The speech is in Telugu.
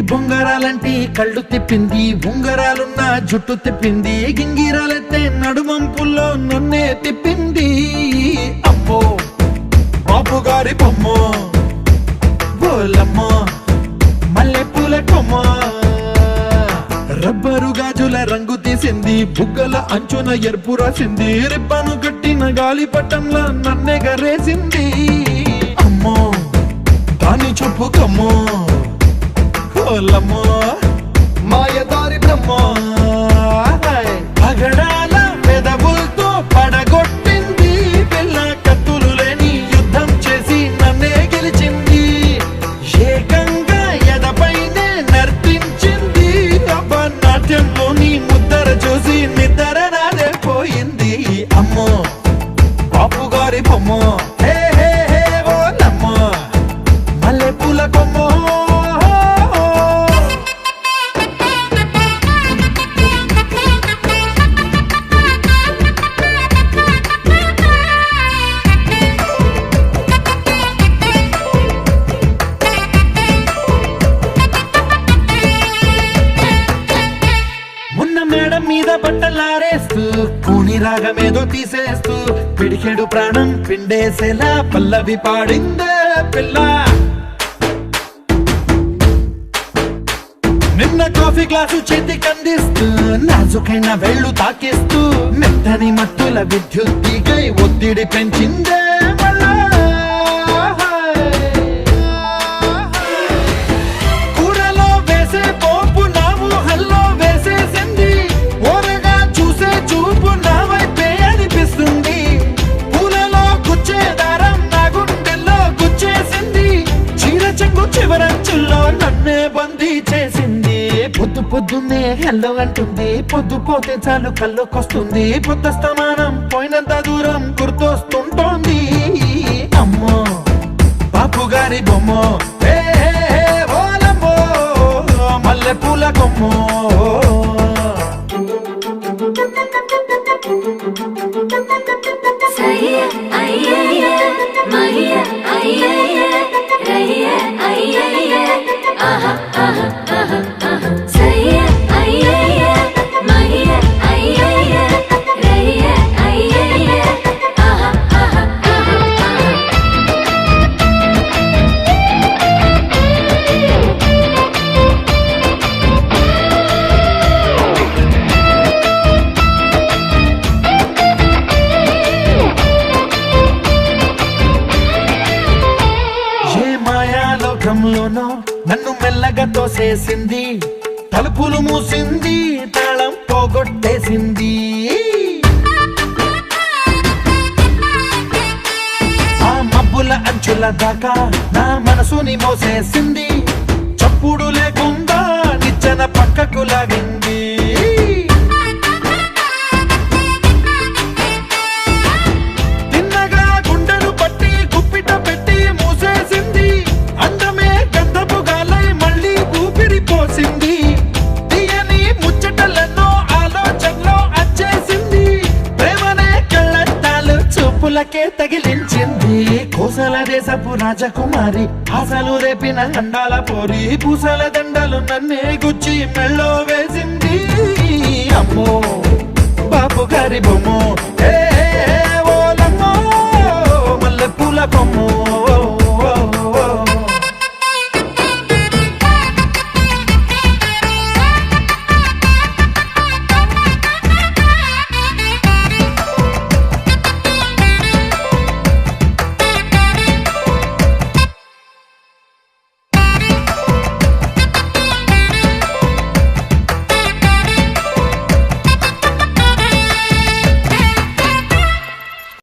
బొంగరాలంటి కళ్ళు తిప్పింది, ఉంగరాలున్న జుట్టు తిప్పింది, గింగిరాలెత్తే నడుమంపుల్లో నన్నే తిప్పింది. అమ్మో బాపు గారి బొమ్మ, బోలమ్మ మల్లె పూల కొమ్మ, రబ్బరు గాజుల రంగు తీసింది, బుగ్గల అంచున ఎరుపు రాసింది, రిబ్బను కట్టిన గాలి పట్టంలో నన్నే గరేసింది. అమ్మో దాని చెప్పు కమ్మో, ఓలమ్మో మాయదారి బ్రహ్మ, పగడాల పెదవులతో పడగొట్టింది, పిల్ల కత్తులు లేని యుద్ధం చేసి నన్నే గెలిచింది, ఏకంగా ఎదపైనే నర్తించింది, అబ్బ నాట్యంలోని ముద్దర చూసి నిద్ర నాదే పోయింది. అమ్మో బాపు గారి బొమ్మ, హే హే హే ఓలమ్మ మల్లె పూల కొమ్మ. మేడం మీద బట్టలారేస్తూ కూని రాగమేదో తీసేస్తూ పిడికెడు ప్రాణం పిండేసేలా పల్లవి పాడిందే పిల్ల. నిన్న కాఫీ గ్లాసు చేతి కందిస్తూ నాజుకైన వేళ్ళు తాకిస్తూ మెత్తని మత్తుల విద్యుత్తికై ఒత్తిడి పెంచిందే మళ్ళా. చివరంచుల్లో నన్నే బందీ చేసింది, పొద్దు పొద్దున్నే హెల్లో అంటుంది, పొద్దు పోతే చాలు కళ్ళొకొస్తుంది, పొద్దు స్తమానం పోయినంత దూరం గుర్తొస్తుంటోంది. అమ్మో బాపు గారి బొమ్మ, హే హే హే ఓలమ్మో మల్లె పూల కొమ్మో. నన్ను మెల్లగా తోసేసింది, తలుపులు మూసింది, తాళం పోగొట్టేసింది, ఆ మబ్బుల అంచుల దాకా నా మనసుని మోసేసింది, చప్పుడు లేకుండా నిచ్చెన పక్కకు లాగింది, తిన్నగా గుండెను పట్టి గుప్పిట పెట్టి మూసేసింది, అందమే గంధపు గాలై మళ్ళీ ఊపిరి పోసింది, తీయని ముచ్చటలెన్నో ఆలోచనలో అచ్చేసింది, ప్రేమనే కళ్ళట్టాలు చూపులకే తగిలించింది, కోసల దేశపు రాజకుమారి ఆశలు రేపిన అండాల పోరి, పూసల దండలు నన్నే గుచ్చి మెళ్ళో వేసింది. అమ్మో బాపు గారి బొమ్మ, హే హే ఓలమ్మో మల్లె పూల కొమ్మ.